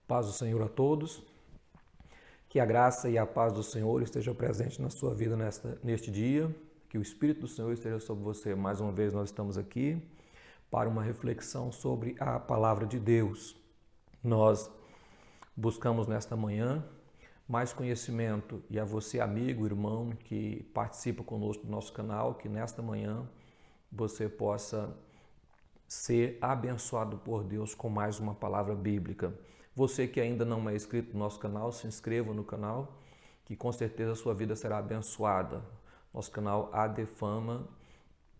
Paz do Senhor a todos. Que a graça e a paz do Senhor estejam presentes na sua vida neste dia. Que o Espírito do Senhor esteja sobre você. Mais uma vez nós estamos aqui para uma reflexão sobre a palavra de Deus. Nós buscamos nesta manhã mais conhecimento e a você, amigo, irmão, que participa conosco do nosso canal, que nesta manhã você possa ser abençoado por Deus com mais uma palavra bíblica. Você que ainda não é inscrito no nosso canal, se inscreva no canal, que com certeza a sua vida será abençoada. Nosso canal AD Fama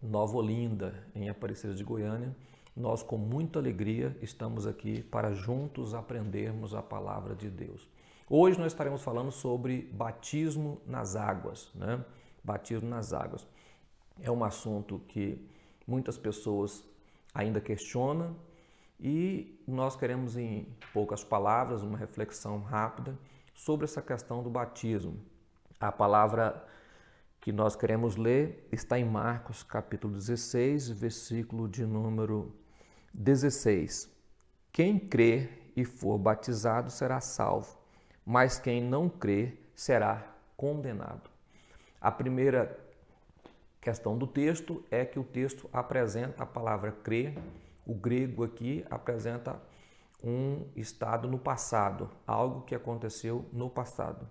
Nova Olinda, em Aparecida de Goiânia. Nós, com muita alegria, estamos aqui para juntos aprendermos a palavra de Deus. Hoje nós estaremos falando sobre batismo nas águas, né? Batismo nas águas. É um assunto que muitas pessoas ainda questionam e nós queremos, em poucas palavras, uma reflexão rápida sobre essa questão do batismo. A palavra que nós queremos ler está em Marcos, capítulo 16, versículo de número 16. Quem crer e for batizado será salvo, mas quem não crer será condenado. A primeira questão do texto é que o texto apresenta a palavra crer. O grego aqui apresenta um estado no passado, algo que aconteceu no passado.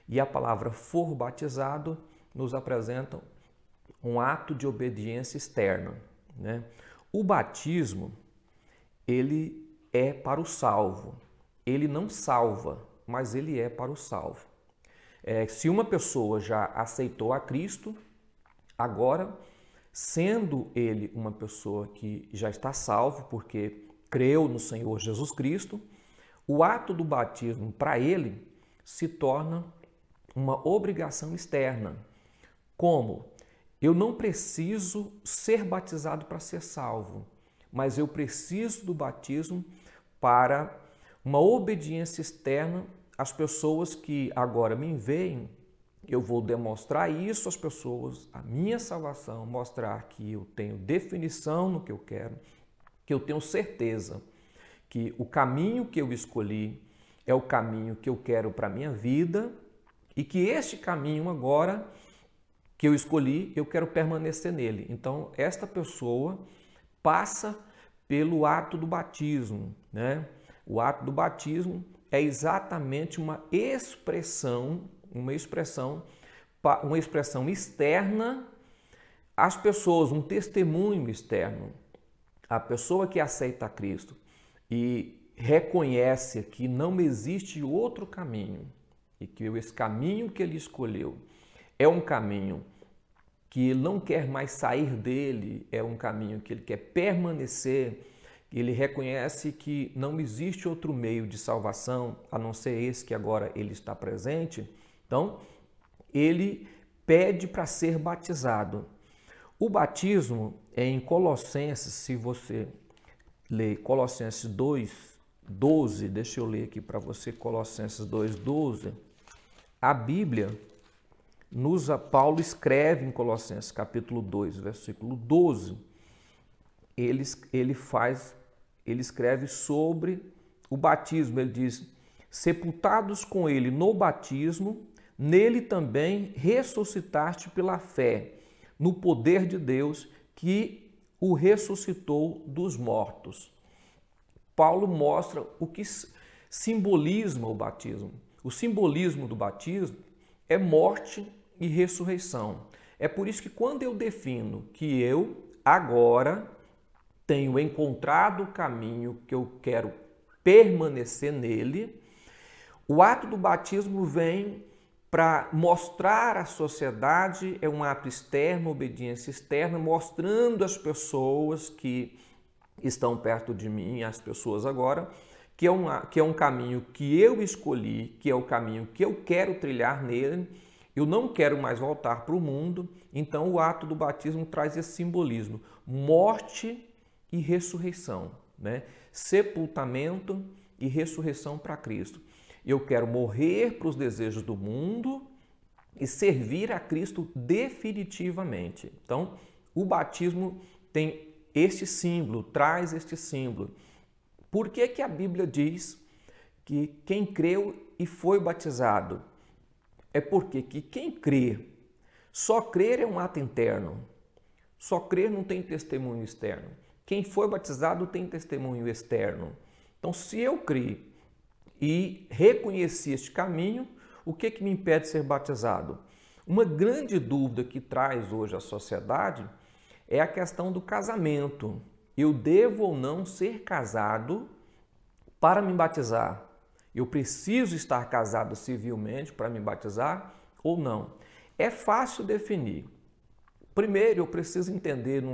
E a palavra for batizado nos apresenta um ato de obediência externa, né? O batismo, ele é para o salvo. Ele não salva, mas ele é para o salvo. Se uma pessoa já aceitou a Cristo, agora, sendo ele uma pessoa que já está salvo, porque creu no Senhor Jesus Cristo, o ato do batismo para ele se torna uma obrigação externa. Como? Eu não preciso ser batizado para ser salvo, mas eu preciso do batismo para uma obediência externa às pessoas que agora me veem. Eu vou demonstrar isso às pessoas, a minha salvação, mostrar que eu tenho definição no que eu quero, que eu tenho certeza que o caminho que eu escolhi é o caminho que eu quero para a minha vida e que este caminho agora que eu escolhi, eu quero permanecer nele. Então, esta pessoa passa pelo ato do batismo, né? O ato do batismo é exatamente uma expressão externa às pessoas, um testemunho externo. A pessoa que aceita a Cristo e reconhece que não existe outro caminho e que esse caminho que ele escolheu é um caminho que ele não quer mais sair dele, é um caminho que ele quer permanecer. Ele reconhece que não existe outro meio de salvação a não ser esse que agora ele está presente. Então, ele pede para ser batizado. O batismo é em Colossenses, se você ler Colossenses 2:12, deixa eu ler aqui para você Colossenses 2:12, a Bíblia, Paulo escreve em Colossenses capítulo 2, versículo 12, ele escreve sobre o batismo. Ele diz: sepultados com ele no batismo, nele também ressuscitaste pela fé, no poder de Deus que o ressuscitou dos mortos. Paulo mostra o que simboliza o batismo. O simbolismo do batismo é morte e ressurreição. É por isso que quando eu defino que eu agora tenho encontrado o caminho que eu quero permanecer nele, o ato do batismo vem para mostrar à sociedade, é um ato externo, obediência externa, mostrando às pessoas que estão perto de mim, às pessoas agora, que é um caminho que eu escolhi, que é o caminho que eu quero trilhar nele. Eu não quero mais voltar para o mundo, então o ato do batismo traz esse simbolismo, morte e ressurreição, né? Sepultamento e ressurreição para Cristo. Eu quero morrer para os desejos do mundo e servir a Cristo definitivamente. Então, o batismo tem este símbolo, traz este símbolo. Por que que a Bíblia diz que quem creu e foi batizado. É porque que quem crê, só crer é um ato interno. Só crer não tem testemunho externo. Quem foi batizado tem testemunho externo. Então, se eu criei e reconheci este caminho, o que me impede de ser batizado? Uma grande dúvida que traz hoje a sociedade é a questão do casamento. Eu devo ou não ser casado para me batizar? Eu preciso estar casado civilmente para me batizar ou não? É fácil definir. Primeiro, eu preciso entender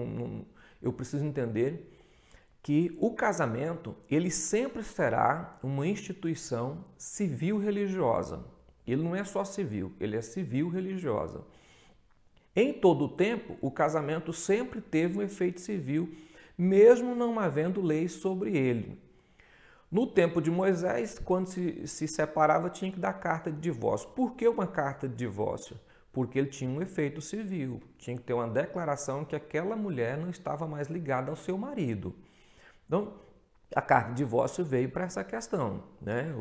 que o casamento ele sempre será uma instituição civil religiosa. Ele não é só civil, ele é civil religiosa. Em todo o tempo, o casamento sempre teve um efeito civil, mesmo não havendo leis sobre ele. No tempo de Moisés, quando se separava, tinha que dar carta de divórcio. Por que uma carta de divórcio? Porque ele tinha um efeito civil, tinha que ter uma declaração que aquela mulher não estava mais ligada ao seu marido. Então, a carta de divórcio veio para essa questão, né?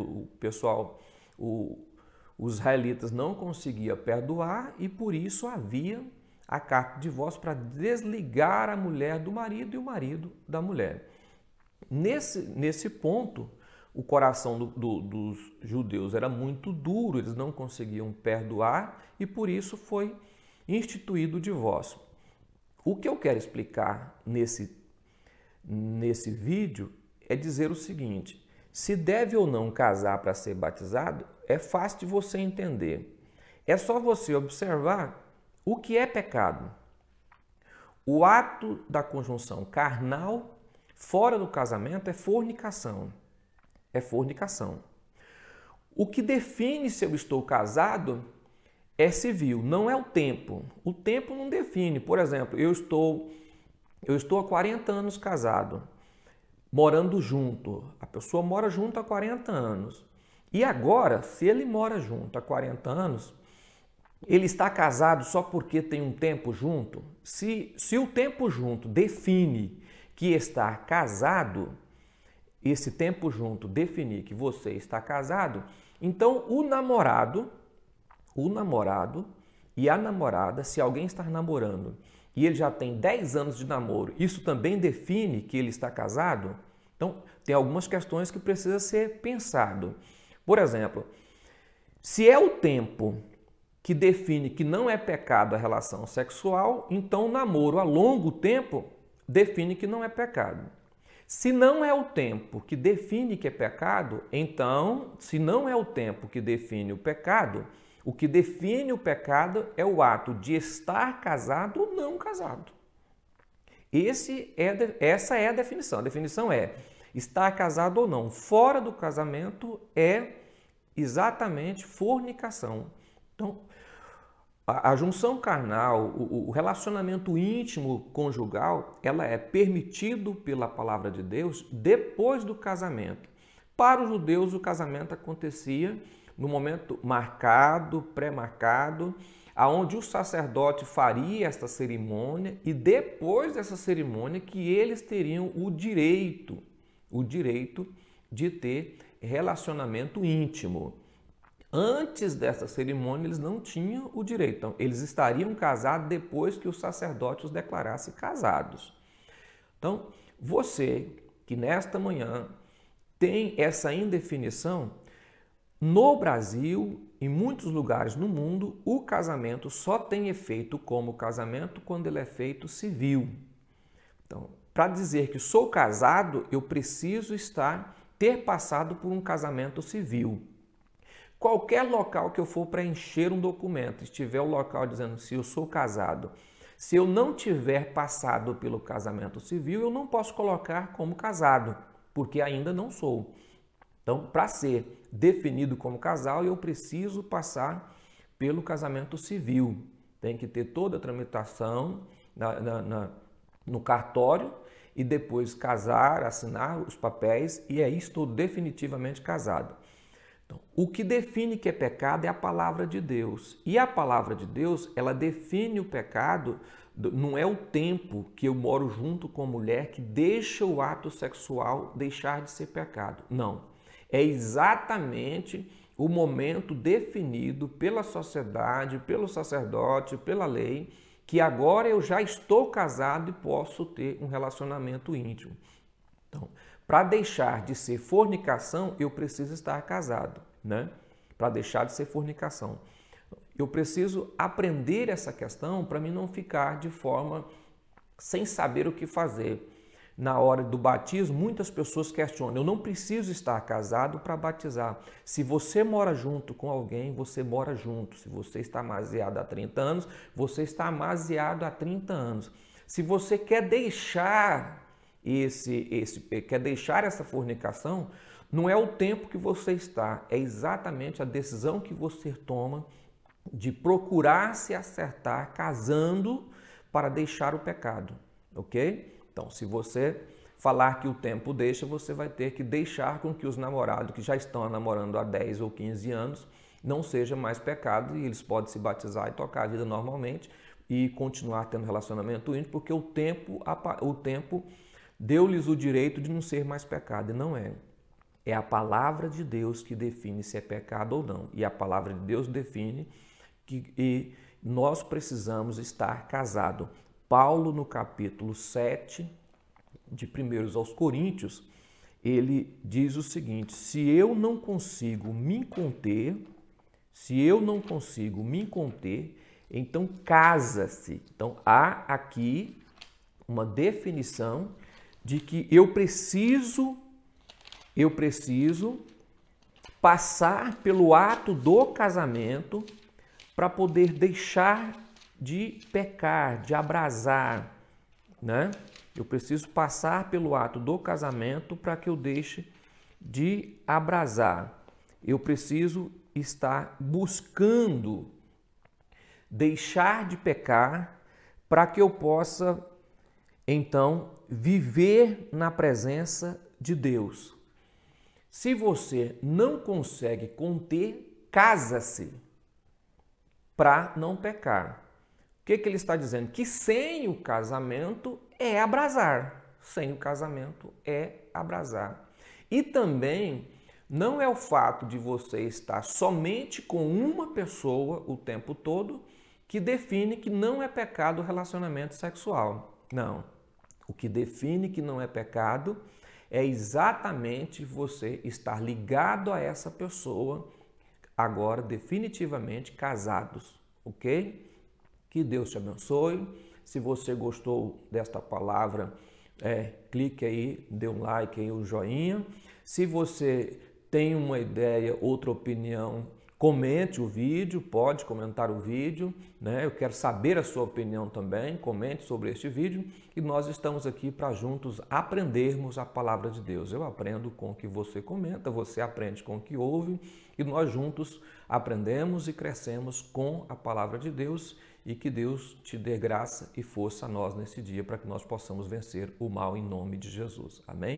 Os israelitas não conseguiam perdoar e por isso havia a carta de divórcio para desligar a mulher do marido e o marido da mulher. Nesse ponto, o coração dos judeus era muito duro, eles não conseguiam perdoar e por isso foi instituído o divórcio. O que eu quero explicar nesse vídeo é dizer o seguinte: se deve ou não casar para ser batizado, é fácil de você entender. É só você observar o que é pecado. O ato da conjunção carnal fora do casamento é fornicação. É fornicação. O que define se eu estou casado é civil, não é o tempo. O tempo não define. Por exemplo, eu estou há 40 anos casado, morando junto. A pessoa mora junto há 40 anos. E agora, se ele mora junto há 40 anos, ele está casado só porque tem um tempo junto? Se o tempo junto define que está casado, esse tempo junto definir que você está casado, então o namorado e a namorada, se alguém está namorando e ele já tem 10 anos de namoro, isso também define que ele está casado? Então, tem algumas questões que precisa ser pensado. Por exemplo, se é o tempo que define que não é pecado a relação sexual, então o namoro a longo tempo define que não é pecado. Se não é o tempo que define que é pecado, então, se não é o tempo que define o pecado, o que define o pecado é o ato de estar casado ou não casado. Essa é a definição. A definição é estar casado ou não. Fora do casamento é exatamente fornicação. Então, a junção carnal, o relacionamento íntimo conjugal, ela é permitido pela palavra de Deus depois do casamento. Para os judeus, o casamento acontecia no momento marcado, pré-marcado, aonde o sacerdote faria esta cerimônia e depois dessa cerimônia que eles teriam o direito de ter relacionamento íntimo. Antes dessa cerimônia, eles não tinham o direito. Então, eles estariam casados depois que o sacerdote os declarasse casados. Então, você que nesta manhã tem essa indefinição, no Brasil, em muitos lugares no mundo, o casamento só tem efeito como casamento quando ele é feito civil. Então, para dizer que sou casado, eu preciso ter passado por um casamento civil. Qualquer local que eu for preencher um documento, estiver o local dizendo se eu sou casado, se eu não tiver passado pelo casamento civil, eu não posso colocar como casado, porque ainda não sou. Então, para ser definido como casal, eu preciso passar pelo casamento civil. Tem que ter toda a tramitação no cartório e depois casar, assinar os papéis e aí estou definitivamente casado. Então, o que define que é pecado é a palavra de Deus. E a palavra de Deus, ela define o pecado, não é o tempo que eu moro junto com a mulher que deixa o ato sexual deixar de ser pecado. Não. É exatamente o momento definido pela sociedade, pelo sacerdote, pela lei, que agora eu já estou casado e posso ter um relacionamento íntimo. Então, para deixar de ser fornicação, eu preciso estar casado, né? Para deixar de ser fornicação. Eu preciso aprender essa questão para mim não ficar de forma sem saber o que fazer. Na hora do batismo, muitas pessoas questionam, eu não preciso estar casado para batizar. Se você mora junto com alguém, você mora junto. Se você está amaziado há 30 anos, você está amaziado há 30 anos. Se você quer deixar essa fornicação, não é o tempo que você está, é exatamente a decisão que você toma de procurar se acertar casando para deixar o pecado, ok? Então, se você falar que o tempo deixa, você vai ter que deixar com que os namorados que já estão namorando há 10 ou 15 anos não seja mais pecado e eles podem se batizar e tocar a vida normalmente e continuar tendo relacionamento íntimo, porque o tempo deu-lhes o direito de não ser mais pecado, e não é. É a palavra de Deus que define se é pecado ou não. E a palavra de Deus define que nós precisamos estar casados. Paulo, no capítulo 7, de 1 aos Coríntios, ele diz o seguinte: se eu não consigo me conter, então casa-se. Então há aqui uma definição de que eu preciso passar pelo ato do casamento para poder deixar de pecar, de abrasar, né? Eu preciso passar pelo ato do casamento para que eu deixe de abrasar. Eu preciso estar buscando deixar de pecar para que eu possa, então, viver na presença de Deus. Se você não consegue conter, casa-se para não pecar. O que ele está dizendo? Que sem o casamento é abrasar. Sem o casamento é abrasar. E também não é o fato de você estar somente com uma pessoa o tempo todo que define que não é pecado o relacionamento sexual. Não. O que define que não é pecado é exatamente você estar ligado a essa pessoa, agora definitivamente casados, ok? Que Deus te abençoe. Se você gostou desta palavra, clique aí, dê um like aí, um joinha. Se você tem uma ideia, outra opinião, comente o vídeo, pode comentar o vídeo, né? Eu quero saber a sua opinião também, comente sobre este vídeo e nós estamos aqui para juntos aprendermos a palavra de Deus. Eu aprendo com o que você comenta, você aprende com o que ouve e nós juntos aprendemos e crescemos com a palavra de Deus e que Deus te dê graça e força a nós nesse dia para que nós possamos vencer o mal em nome de Jesus. Amém?